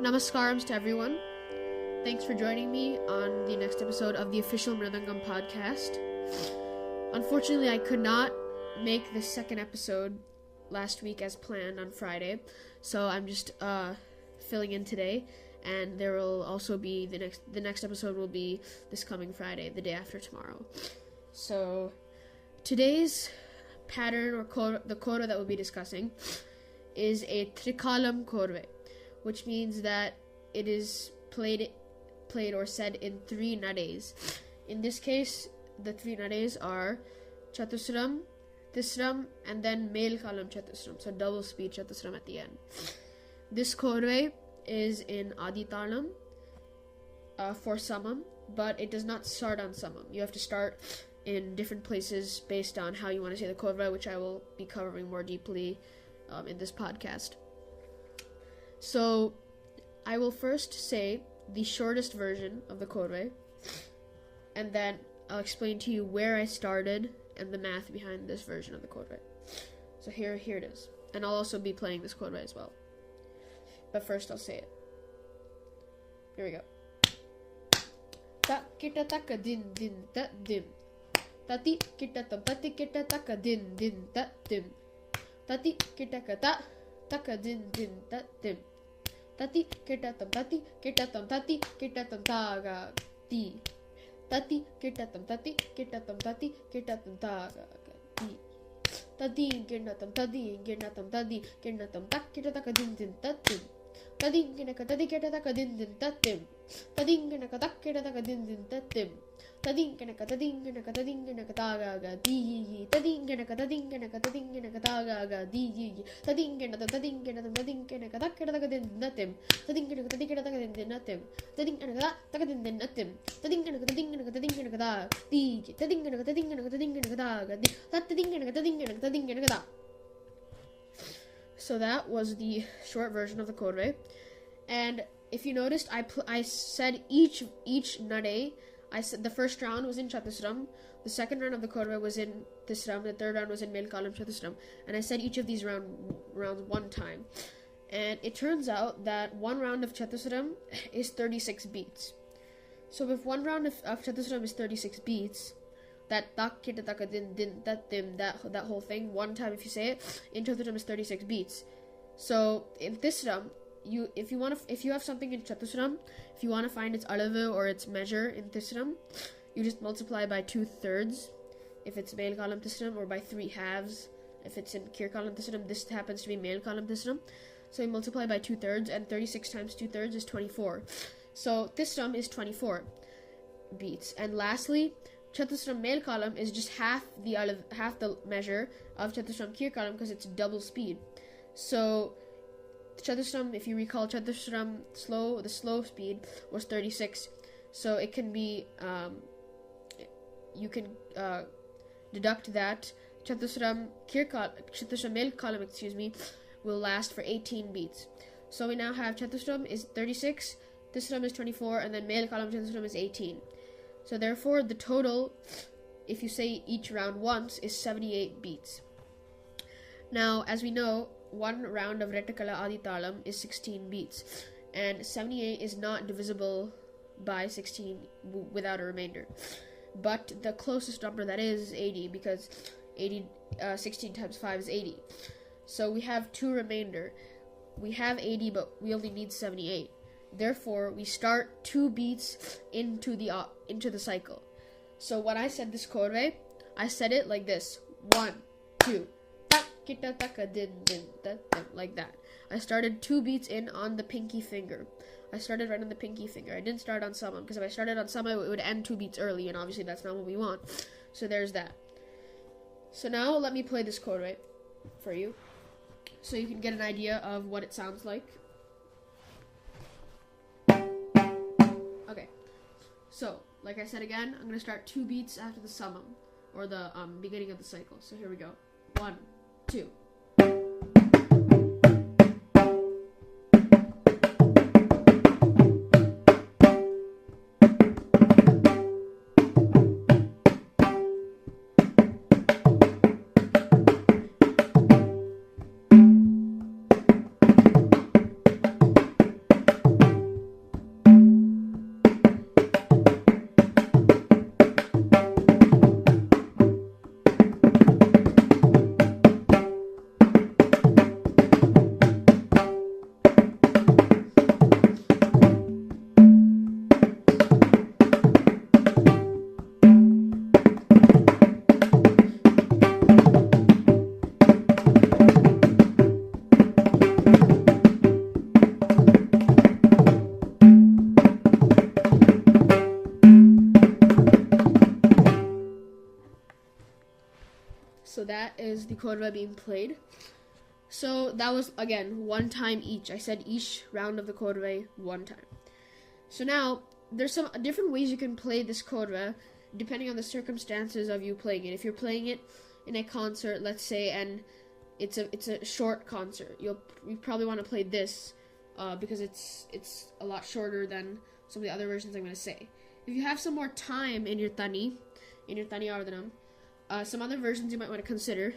Namaskarams to everyone. Thanks for joining me on the next episode of the official Mridangam podcast. Unfortunately, I could not make the second episode last week as planned on Friday, so I'm just filling in today, and there will also be the next episode will be this coming Friday, the day after tomorrow. So today's pattern or the kora that we'll be discussing is a trikalam korve, which means that it is played or said in three nades. In this case, the three nades are chatusram, tisram, and then male kalam chatusram, so double speed chatusram at the end. This korve is in adi talam for samam, but it does not start on samam. You have to start in different places based on how you want to say the korve, which I will be covering more deeply in this podcast. So, I will first say the shortest version of the korve, and then I'll explain to you where I started and the math behind this version of the korve. So here it is. And I'll also be playing this korve as well. But first I'll say it. Here we go. Ta kita taka din din ta dim. Tati kita tam tati kita taka din din ta dim. Tati kita kata taka din din ta dim. Tati kita tam tati kita tam tati kita tam taga di. Tati kita tam tati kita tam tati kita tam taga di. Tati kita tam tadi kita tam tadi kita tam tak kita taka din din ta dim. Tadi kita taka din din ta dim. Tadi kita taka din din ta dim. Tading ka taga di tading ka taga di tading ka taka din natim tading ka taka din natim tading ka taka din natim tading ka taga di tading ka taga di tading ka. So that was the short version of the korve, and if you noticed, I said each nade. I said the first round was in chatusram, the second round of the korve was in tisram, the third round was in male kalam chatusram, and I said each of these rounds one time. And it turns out that one round of chatusram is 36 beats. So if one round of chatusram is 36 beats, that tak kita taka din din that dim that whole thing one time if you say it in chatusram is 36 beats. So in tisram, if you have something in chatusram, if you want to find its alave or its measure in tisram, you just multiply by 2/3 if it's male kalam tisram, or by 3/2 if it's in kir kalam tisram. This happens to be male kalam tisram, so you multiply by 2/3, and 36 times 2/3 is 24. So tisram is 24 beats. And lastly, chatusram male kalam is just half the measure of chatusram kir kalam because it's double speed. So chatusram, if you recall, chatusram the slow speed was 36, so it can be you can deduct that chatusram male column will last for 18 beats. So we now have chatusram is 36, tisram is 24, and then male column chatusram is 18. So therefore the total, if you say each round once, is 78 beats. Now, as we know, one round of Retakala Adi Talam is 16 beats, and 78 is not divisible by 16 without a remainder. But the closest number that is 80, because 16 times 5 is 80. So we have two remainder. We have 80, but we only need 78. Therefore, we start 2 beats into the cycle. So when I said this korve, I said it like this: 1, 2. Kita taka din din like that. I started 2 beats in on the pinky finger. I started right on the pinky finger. I didn't start on samam, because if I started on samam, it would end 2 beats early, and obviously that's not what we want. So there's that. So now let me play this korve for you, so you can get an idea of what it sounds like. Okay. So, like I said again, I'm going to start 2 beats after the samam, or the beginning of the cycle. So here we go. 1, 2. that is the kodwe being played. So that was, again, one time each. I said each round of the kodwe one time. So now, there's some different ways you can play this kodwe, depending on the circumstances of you playing it. If you're playing it in a concert, let's say, and it's a short concert, you probably want to play this because it's a lot shorter than some of the other versions I'm going to say. If you have some more time in your tani ardhanam, some other versions you might want to consider.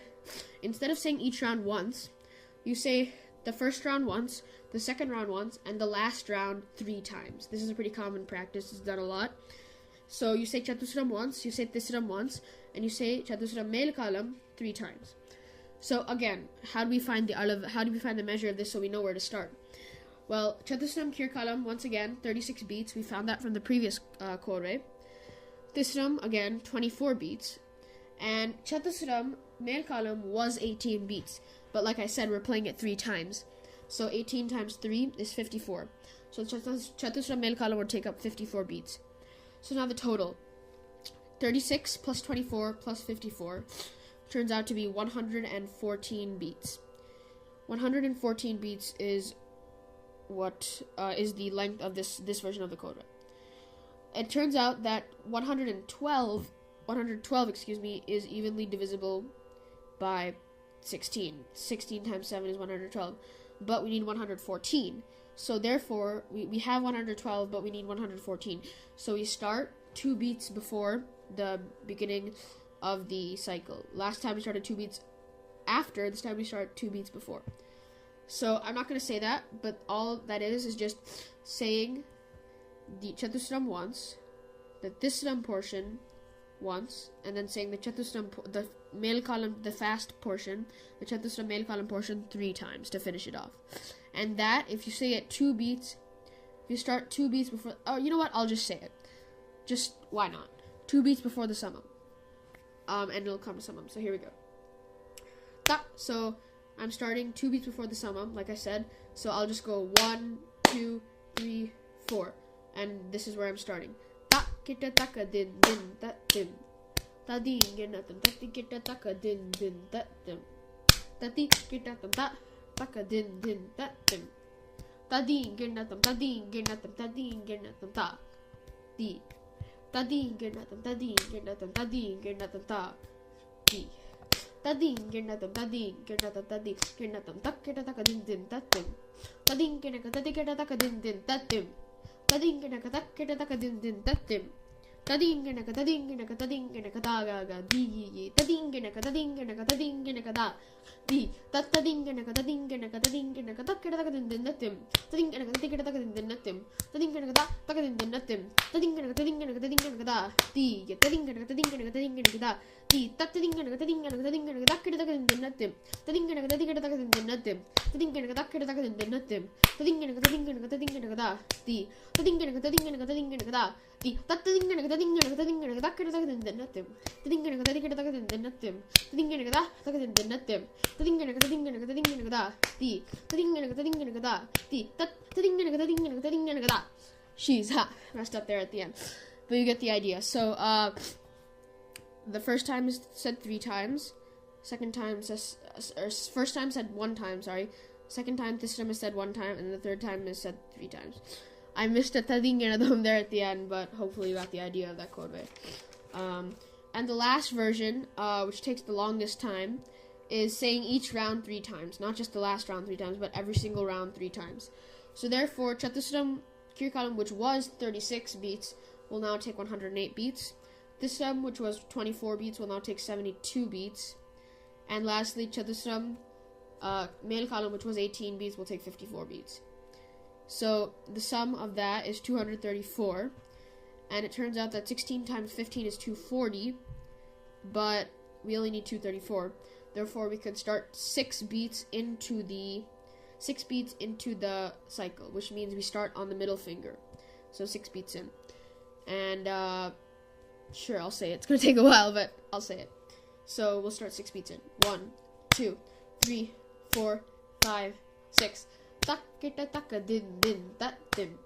Instead of saying each round once, you say the first round once, the second round once, and the last round 3 times. This is a pretty common practice. It's done a lot. So you say chatusram once, you say tisram once, and you say chatusram melkalam 3 times. So again, how do we find the measure of this so we know where to start? Well, chatusram kirkalam, once again, 36 beats. We found that from the previous kodwe. Tisram, again, 24 beats. And chatusram melkalam was 18 beats. But like I said, we're playing it 3 times. So 18 times 3 is 54. So chatusram melkalam would take up 54 beats. So now the total. 36 plus 24 plus 54 turns out to be 114 beats. 114 beats is what is the length of this version of the kodwe. It turns out that 112 is evenly divisible by 16. 16 times 7 is 112, but we need 114. So therefore, we have 112, but we need 114. So we start 2 beats before the beginning of the cycle. Last time we started 2 beats after, this time we start 2 beats before. So I'm not going to say that, but all that is just saying the chatusram once, the tisram portion once, and then saying the chatusram, the melkalam, the fast portion, the chatusram melkalam portion 3 times to finish it off. And that, if you say it 2 beats, if you start 2 beats before, oh, you know what, I'll just say it. Just, why not? 2 beats before the summum. And it'll come to summum. So here we go. So I'm starting 2 beats before the summum, like I said. So I'll just go 1, 2, 3, 4. And this is where I'm starting. Ta kita taka din din that dim. Ta din ginatam tati kita taka din din that dim. Tati kita ta taka din din that dim. Ta din ginatam ta din ginatam ta din ginatam ta. Di. Ta din ginatam ta din ginatam ta din ginatam ta. Di. Tading ginatam tading ginatam tading ginatam tak kita taka din din tatim. Tading ginaka tadi kita taka din din tatim. Tading ginaka tak kita taka din din tatim. Tading ginaka taga di. Tading ginaka da di. Tading ginaka tak kita taka din din tatim. Tading ginaka kita taka din din tatim. Tading ginaka taka din din tatim. Tading ginaka da di. Tading ginaka da di. Tading ginaka tak kita taka din din tatim. Tading ginaka kita taka din din tatim. Tading ginaka tak kita taka din din tatim. Tading ginaka da di. Tading ginaka da di. Tading ginaka tak kita taka din din tatim. Tading ginaka kita taka din din tatim. Tading ginaka taka din din tatim. Tading ginaka da di. Tading ginaka da di. Tading ginaka da. She's messed up there at the end, but you get the idea. So the first time is said 3 times. Second time says, or first time said 1 time. Sorry. Second time tisram is said 1 time, and the third time is said 3 times. I missed a tadinganadam there at the end, but hopefully you got the idea of that kodwe. And the last version, which takes the longest time, is saying each round 3 times. Not just the last round 3 times, but every single round 3 times. So therefore, chatusram kirkalam, which was 36 beats, will now take 108 beats. Tisram, which was 24 beats, will now take 72 beats. And lastly, chatusram melkalam, which was 18 beats, will take 54 beats. So the sum of that is 234, and it turns out that 16 times 15 is 240, but we only need 234. Therefore, we could start 6 beats into the cycle, which means we start on the middle finger. So 6 beats in. And sure, I'll say it. It's gonna take a while, but I'll say it. So we'll start 6 beats in. 1, 2, 3, 4, 5, 6. Tak kita taka din din tatim.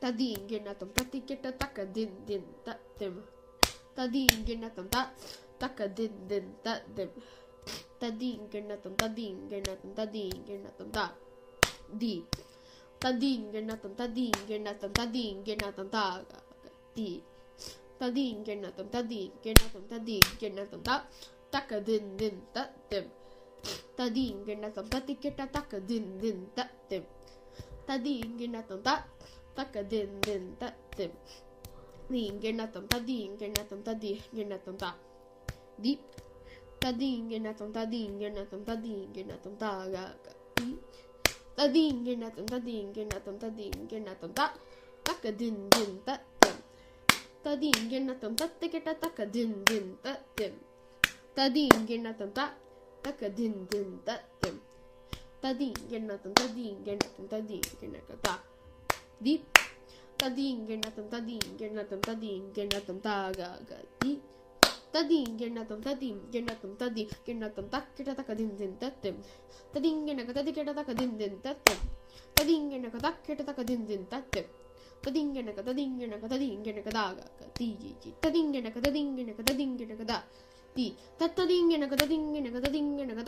Tading ginatam tati kita taka din din tatim. Tading ginatam taka din din tatim. tadingernatum tadingernatum tadingernatum ta di tadingernatum tadingernatum tadingernatum ta di tadingernatum tadingernatum tadingernatum ta takadin din ta dim tadingernatum tatiketa takadin din ta dim tadingernatum ta takadin din ta dim dingernatum tadingernatum tadingernatum ta di tadingernatum tadingernatum tadingernatum ta ga di tadingernatum tadingernatum tadingernatum ta takadin din ta dim tadingernatum tatiketa takadin din ta dim tadingernatum ta takadin din ta dim tadingernatum tadingernatum tadingernatum ta di tadingernatum tadingernatum tadingernatum ta ga di tadingernatum tadingernatum tadingernatum taketa takadin din ta dim tadingernatum tatiketa takadin din ta dim tadingernatum taketa takadin din ta dim tadingernatum tadingernatum tadingernatum ta ga di tadingernatum tadingernatum tadingernatum ta di tadingernatum tadingernatum tadingernatum taketa takadin din ta dim tadingernatum tatiketa takadin din ta dim tadingernatum taketa takadin din ta dim tadingernatum tadingernatum tadingernatum ta ga di tadingernatum tadingernatum tadingernatum ta di tadingernatum tadingernatum tadingernatum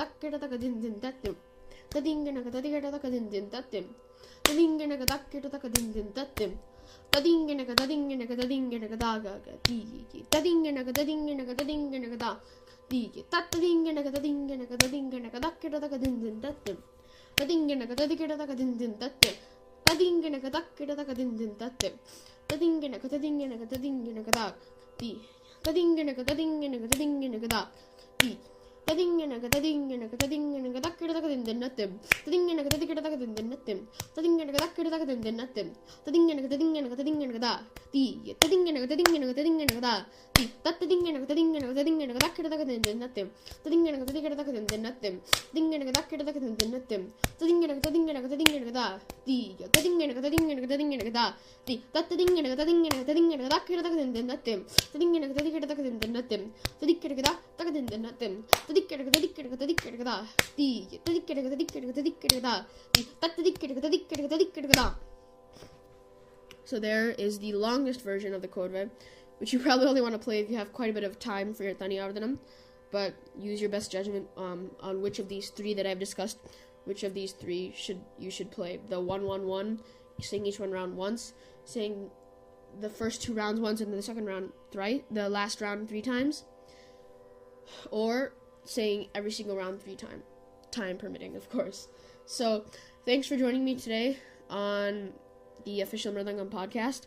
taketa takadin din ta dim tadingernatum tatiketa takadin din ta dim tadingernatum taketa takadin din ta dim tadingernatum tadingernatum tadingernatum ta di tadingernatum tadingernatum tadingernatum ta di tadingernatum tadingernatum tadingernatum taketa takadin din ta dim tadingernatum tatiketa takadin din ta dim tadingernatum taketa takadin din ta dim tadingernatum tadingernatum tadingernatum ta di tadingernatum tadingernatum tadingernatum ta di tadingernatum tadingernatum tadingernatum taketa takadin din ta dim tadingernatum tatiketa takadin din ta dim tadingernatum taketa takadin din ta dim tadingernatum tadingernatum tadingernatum ta di tadingernatum tadingernatum tadingernatum ta di tadingernatum tadingernatum tadingernatum taketa takadin din ta dim tadingernatum tatiketa takadin din ta dim tadiketa takadin din ta dim tadiketa tadiketa ta di tadiketa tadiketa ta di tadiketa tadiketa ta. So there is the longest version of the code red, which you probably only want to play if you have quite a bit of time for your Tani Ardhanam, but use your best judgment on which of these three that I've discussed, which of these three you should play. The 1-1-1, sing each one round once, sing the first two rounds once and then the second round thrice, the last round 3 times, or saying every single round 3 times, time permitting, of course. So thanks for joining me today on the official Mridangam podcast,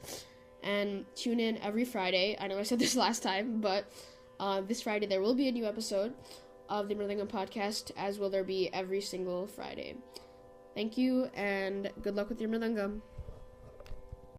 and tune in every Friday. I know I said this last time, but this Friday there will be a new episode of the Mridangam podcast, as will there be every single Friday. Thank you, and good luck with your Mridangam.